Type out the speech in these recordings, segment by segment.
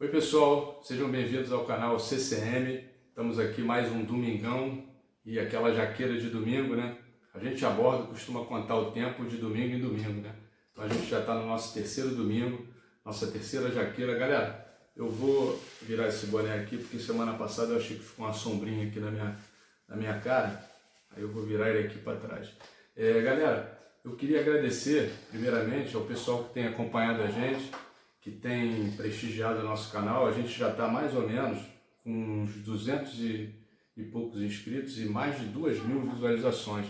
Oi pessoal, sejam bem-vindos ao canal CCM. Estamos aqui mais um domingão e aquela jaqueira de domingo, né? A gente a bordo costuma contar o tempo de domingo em domingo, né? Então a gente já está no nosso terceiro domingo, nossa terceira jaqueira. Galera, eu vou virar esse boné aqui porque semana passada eu achei que ficou uma sombrinha aqui na minha cara. Aí eu vou virar ele aqui para trás. Galera, eu queria agradecer primeiramente ao pessoal que tem acompanhado a gente, que tem prestigiado o nosso canal. A gente já está mais ou menos com uns 200 e poucos inscritos e mais de 2.000 visualizações.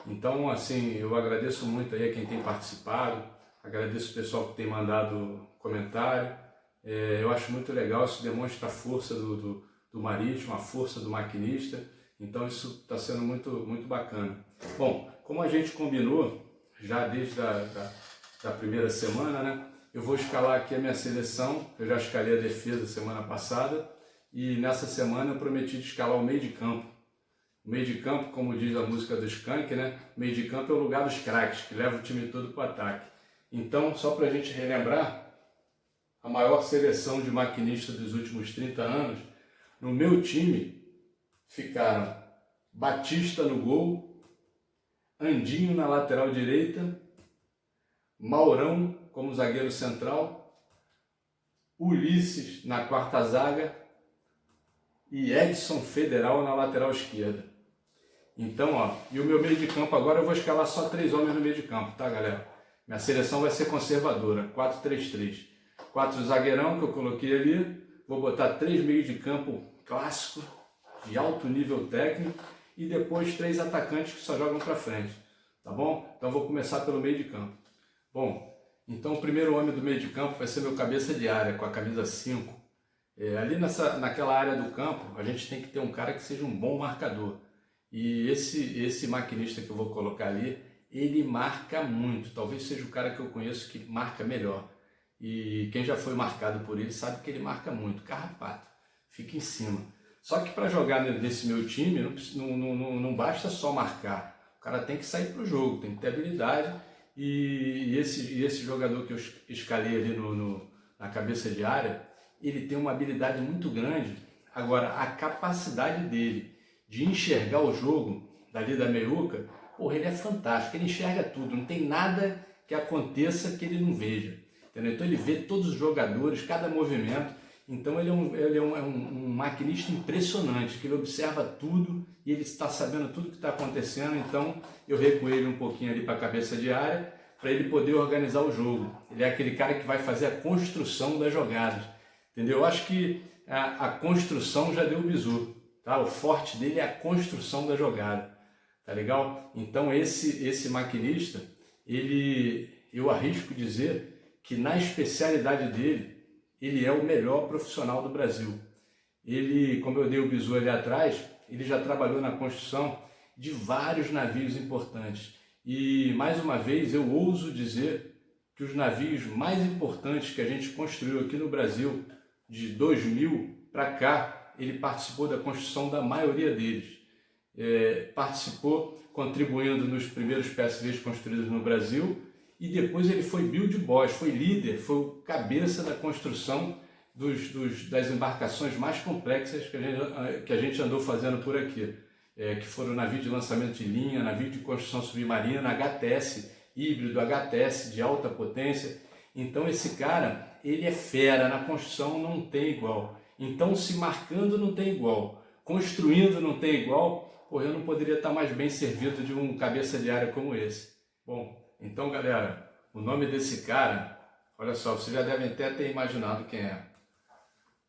Então, assim, eu agradeço muito aí a quem tem participado, agradeço o pessoal que tem mandado comentário. Eu acho muito legal, isso demonstra a força do marítimo, a força do maquinista. Então, isso está sendo muito bacana. Bom, como a gente combinou já desde da primeira semana, né? Eu vou escalar aqui a minha seleção. Eu já escalei a defesa semana passada e nessa semana eu prometi de escalar o meio de campo. O meio de campo, como diz a música do Skank, né? O meio de campo é o lugar dos craques, que leva o time todo para o ataque. Então, só para a gente relembrar, a maior seleção de maquinista dos últimos 30 anos, no meu time ficaram Batista no gol, Andinho na lateral direita, Maurão como zagueiro central, Ulisses na quarta zaga e Edson Federal na lateral esquerda. Então, ó, e o meu meio de campo agora eu vou escalar só 3 homens no meio de campo, tá, galera? Minha seleção vai ser conservadora, 4-3-3. 4 zagueirão que eu coloquei ali, vou botar 3 meios de campo clássico, de alto nível técnico, e depois 3 atacantes que só jogam para frente, tá bom? Então vou começar pelo meio de campo. Bom, então o primeiro homem do meio de campo vai ser meu cabeça de área, com a camisa 5. Ali naquela área do campo, a gente tem que ter um cara que seja um bom marcador. E esse maquinista que eu vou colocar ali, ele marca muito. Talvez seja o cara que eu conheço que marca melhor. E quem já foi marcado por ele sabe que ele marca muito. Carrapato, fica em cima. Só que para jogar nesse meu time, não basta só marcar. O cara tem que sair para o jogo, tem que ter habilidade. E esse jogador que eu escalei ali na cabeça de área, ele tem uma habilidade muito grande. Agora, a capacidade dele de enxergar o jogo dali da meiuca, porra, ele é fantástico, ele enxerga tudo, não tem nada que aconteça que ele não veja, entendeu? Então ele vê todos os jogadores, cada movimento. Então ele é um maquinista impressionante, que ele observa tudo e ele está sabendo tudo que está acontecendo. Então eu recuei ele um pouquinho ali para a cabeça de área, para ele poder organizar o jogo. Ele é aquele cara que vai fazer a construção das jogadas, entendeu? Eu acho que a construção já deu o bizu, tá? O forte dele é a construção da jogada, tá legal? Então esse maquinista, eu arrisco dizer que na especialidade dele, ele é o melhor profissional do Brasil. Ele, como eu dei o bizu ali atrás, ele já trabalhou na construção de vários navios importantes. E, mais uma vez, eu ouso dizer que os navios mais importantes que a gente construiu aqui no Brasil, de 2000 para cá, ele participou da construção da maioria deles. Participou contribuindo nos primeiros PSVs construídos no Brasil, e depois ele foi build boss, foi líder, foi o cabeça da construção das embarcações mais complexas que a gente andou fazendo por aqui, que foram navio de lançamento de linha, navio de construção submarina, HTS híbrido, HTS de alta potência. Então esse cara, ele é fera, na construção não tem igual. Então se marcando não tem igual, construindo não tem igual, pô, eu não poderia estar mais bem servido de um cabeça de área como esse. Bom, então, galera, o nome desse cara, olha só, vocês já devem até ter imaginado quem é.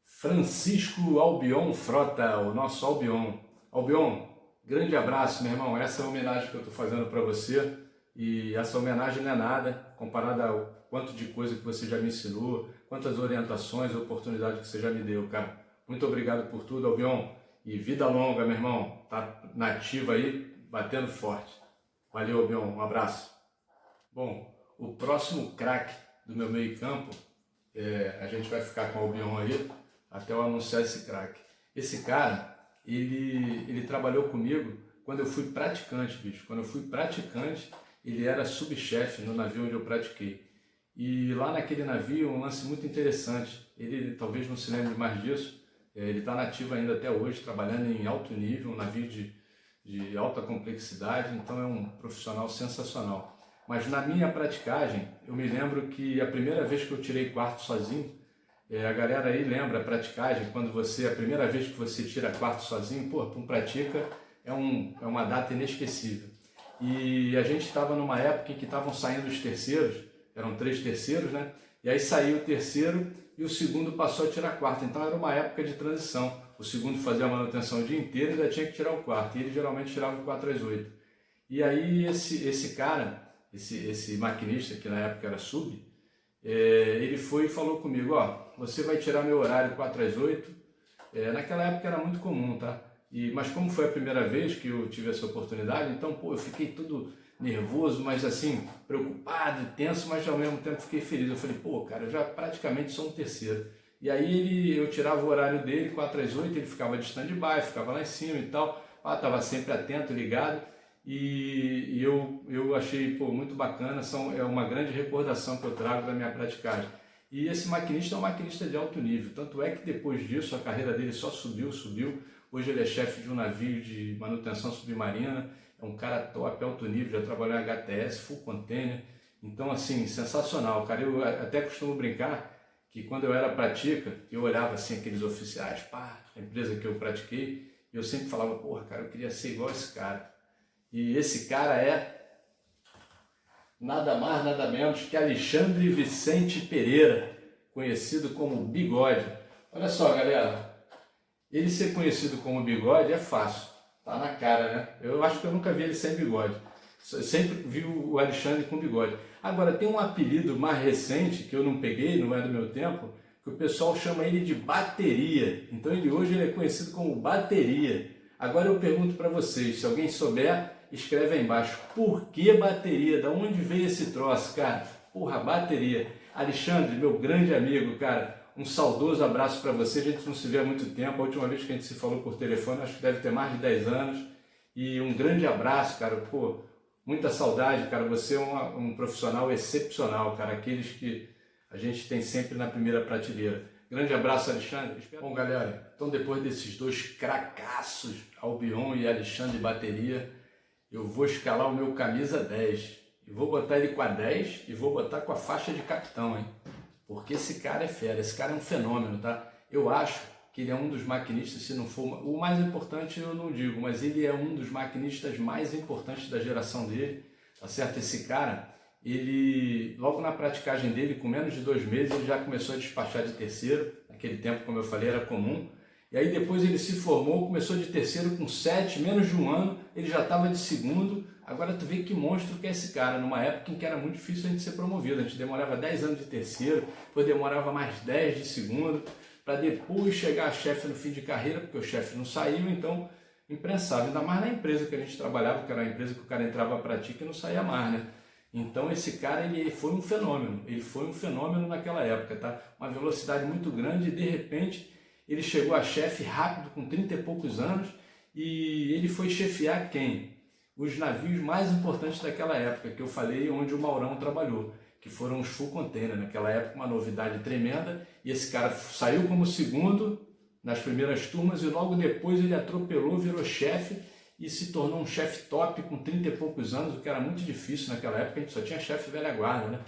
Francisco Albion Frota, o nosso Albion. Albion, grande abraço, meu irmão. Essa é a homenagem que eu estou fazendo para você. E essa homenagem não é nada comparada ao quanto de coisa que você já me ensinou, quantas orientações, oportunidades que você já me deu, cara. Muito obrigado por tudo, Albion. E vida longa, meu irmão. Tá nativa aí, batendo forte. Valeu, Albion. Um abraço. Bom, o próximo craque do meu meio campo, a gente vai ficar com o Albion aí, até eu anunciar esse craque. Esse cara, ele trabalhou comigo quando eu fui praticante, bicho. Quando eu fui praticante, ele era subchefe no navio onde eu pratiquei. E lá naquele navio, um lance muito interessante, ele talvez não se lembre mais disso, ele está nativo ainda até hoje, trabalhando em alto nível, um navio de alta complexidade, então é um profissional sensacional. Mas na minha praticagem, eu me lembro que a primeira vez que eu tirei quarto sozinho, a galera aí lembra a praticagem, quando você, a primeira vez que você tira quarto sozinho, pô, para um pratica é uma data inesquecível. E a gente estava numa época em que estavam saindo os terceiros, eram 3 terceiros, né? E aí saiu o terceiro e o segundo passou a tirar quarto, então era uma época de transição. O segundo fazia a manutenção o dia inteiro e ainda tinha que tirar o quarto, e ele geralmente tirava o 4 às 8. E aí esse cara, esse maquinista, que na época era sub, ele foi e falou comigo, ó, você vai tirar meu horário 4 às 8, naquela época era muito comum, tá? Mas como foi a primeira vez que eu tive essa oportunidade, então, pô, eu fiquei tudo nervoso, mas assim, preocupado, tenso, mas ao mesmo tempo fiquei feliz. Eu falei, pô, cara, eu já praticamente sou um terceiro. E aí eu tirava o horário dele, 4 às 8, ele ficava de stand-by, ficava lá em cima e tal, estava sempre atento, ligado, e eu achei, pô, muito bacana, é uma grande recordação que eu trago da minha praticagem. E esse maquinista é um maquinista de alto nível, tanto é que depois disso a carreira dele só subiu. Hoje ele é chefe de um navio de manutenção submarina, é um cara top, alto nível, já trabalhou em HTS, full container, então assim, sensacional, cara. Eu até costumo brincar que quando eu era pratica, eu olhava assim aqueles oficiais, pá, a empresa que eu pratiquei, e eu sempre falava, porra, cara, eu queria ser igual esse cara. E esse cara é nada mais, nada menos que Alexandre Vicente Pereira, conhecido como Bigode. Olha só, galera, ele ser conhecido como Bigode é fácil, tá na cara, né? Eu acho que eu nunca vi ele sem bigode, eu sempre vi o Alexandre com bigode. Agora, tem um apelido mais recente, que eu não peguei, não é do meu tempo, que o pessoal chama ele de Bateria. Então hoje ele é conhecido como Bateria. Agora eu pergunto para vocês, se alguém souber, escreve aí embaixo, por que Bateria? Da onde veio esse troço, cara? Porra, Bateria. Alexandre, meu grande amigo, cara, um saudoso abraço para você. A gente não se vê há muito tempo, a última vez que a gente se falou por telefone, acho que deve ter mais de 10 anos. E um grande abraço, cara, pô, muita saudade, cara. Você é um profissional excepcional, cara, aqueles que a gente tem sempre na primeira prateleira. Grande abraço, Alexandre. Bom, galera, então depois desses 2 cracaços, Albion e Alexandre Bateria, eu vou escalar o meu camisa 10. E vou botar ele com a 10 e vou botar com a faixa de capitão, hein? Porque esse cara é fera, esse cara é um fenômeno, tá? Eu acho que ele é um dos maquinistas, se não for o mais importante, eu não digo, mas ele é um dos maquinistas mais importantes da geração dele, tá certo? Esse cara, ele, logo na praticagem dele, com menos de 2 meses, ele já começou a despachar de terceiro. Naquele tempo, como eu falei, era comum. E aí depois ele se formou, começou de terceiro com 7, menos de 1 ano, ele já estava de segundo. Agora tu vê que monstro que é esse cara, numa época em que era muito difícil a gente ser promovido. A gente demorava 10 anos de terceiro, depois demorava mais 10 de segundo, para depois chegar a chefe no fim de carreira, porque o chefe não saiu, então impensável. Ainda mais na empresa que a gente trabalhava, que era uma empresa que o cara entrava para prática e não saía mais, né? Então esse cara, ele foi um fenômeno naquela época, tá? Uma velocidade muito grande e de repente ele chegou a chefe rápido, com 30 e poucos anos, e ele foi chefiar quem? Os navios mais importantes daquela época, que eu falei, onde o Maurão trabalhou, que foram os full container. Naquela época, uma novidade tremenda, e esse cara saiu como segundo nas primeiras turmas, e logo depois ele atropelou, virou chefe, e se tornou um chefe top com 30 e poucos anos, o que era muito difícil naquela época, a gente só tinha chefe velha guarda, né?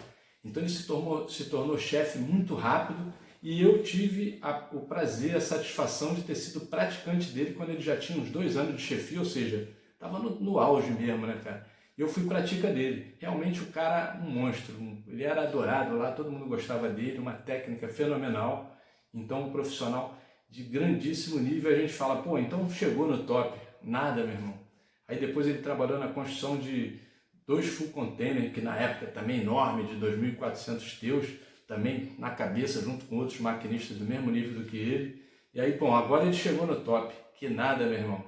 Então ele se tornou chefe muito rápido, e eu tive o prazer, a satisfação de ter sido praticante dele quando ele já tinha uns 2 anos de chefia, ou seja, estava no auge mesmo, né, cara? Eu fui pratica dele. Realmente o cara, um monstro. Ele era adorado lá, todo mundo gostava dele, uma técnica fenomenal. Então, um profissional de grandíssimo nível. A gente fala, pô, então chegou no top. Nada, meu irmão. Aí depois ele trabalhou na construção de 2 full container, que na época também enorme, de 2.400 teus, também na cabeça, junto com outros maquinistas do mesmo nível do que ele. E aí, bom, agora ele chegou no top. Que nada, meu irmão.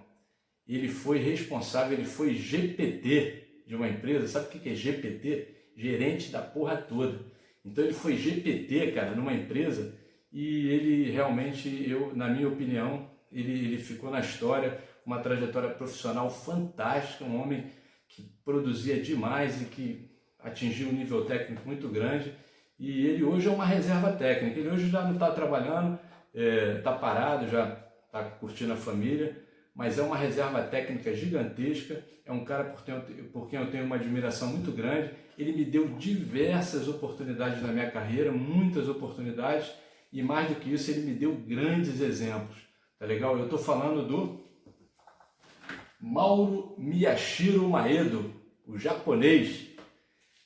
Ele foi responsável, ele foi GPT de uma empresa. Sabe o que é GPT? Gerente da porra toda. Então ele foi GPT, cara, numa empresa, e ele realmente, na minha opinião, ele ficou na história, uma trajetória profissional fantástica, um homem que produzia demais e que atingiu um nível técnico muito grande. e ele hoje é uma reserva técnica. Ele hoje já não está trabalhando, está parado, já está curtindo a família, mas é uma reserva técnica gigantesca, é um cara por quem eu tenho uma admiração muito grande. Ele me deu diversas oportunidades na minha carreira, muitas oportunidades, e mais do que isso, ele me deu grandes exemplos, tá legal? Eu estou falando do Mauro Miyashiro Maeda, o japonês.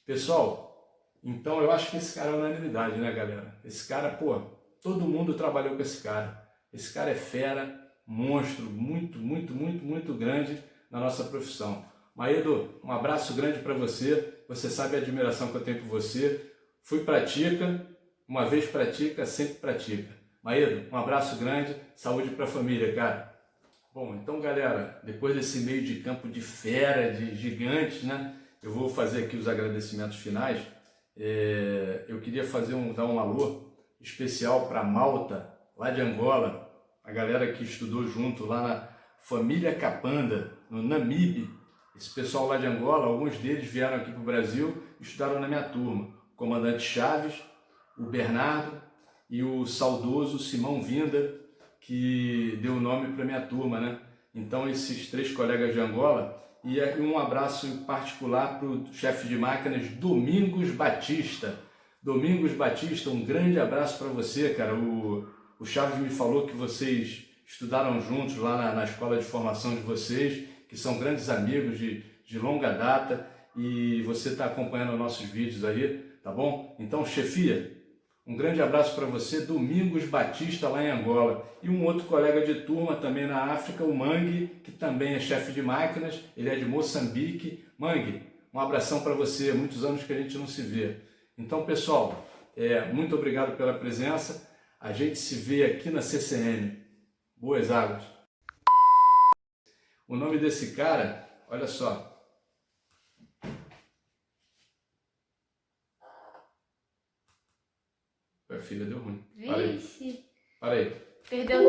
Pessoal, então eu acho que esse cara é unanimidade, né, galera? Esse cara, pô, todo mundo trabalhou com esse cara. Esse cara é fera, monstro, muito grande na nossa profissão. Maeda, um abraço grande para você. Você sabe a admiração que eu tenho por você. Fui pratica, uma vez pratica, sempre pratica. Maeda, um abraço grande, saúde para a família, cara. Bom, então galera, depois desse meio de campo de fera, de gigantes, né? Eu vou fazer aqui os agradecimentos finais. Eu queria dar um alô especial para Malta, lá de Angola, a galera que estudou junto lá na família Kapanda, no Namibe. Esse pessoal lá de Angola, alguns deles vieram aqui para o Brasil e estudaram na minha turma. O comandante Chaves, o Bernardo e o saudoso Simão Vinda, que deu o nome para minha turma, né? Então esses 3 colegas de Angola, e um abraço em particular para o chefe de máquinas Domingos Batista. Domingos Batista, um grande abraço para você, cara. O Chaves me falou que vocês estudaram juntos lá na escola de formação de vocês, que são grandes amigos de longa data, e você está acompanhando nossos vídeos aí, tá bom? Então, chefia, um grande abraço para você, Domingos Batista, lá em Angola. E um outro colega de turma também na África, o Mangue, que também é chefe de máquinas, ele é de Moçambique. Mangue, um abração para você, muitos anos que a gente não se vê. Então, pessoal, muito obrigado pela presença. A gente se vê aqui na CCM. Boas águas. O nome desse cara, olha só. A filha deu ruim. Vixe. Para aí. Perdeu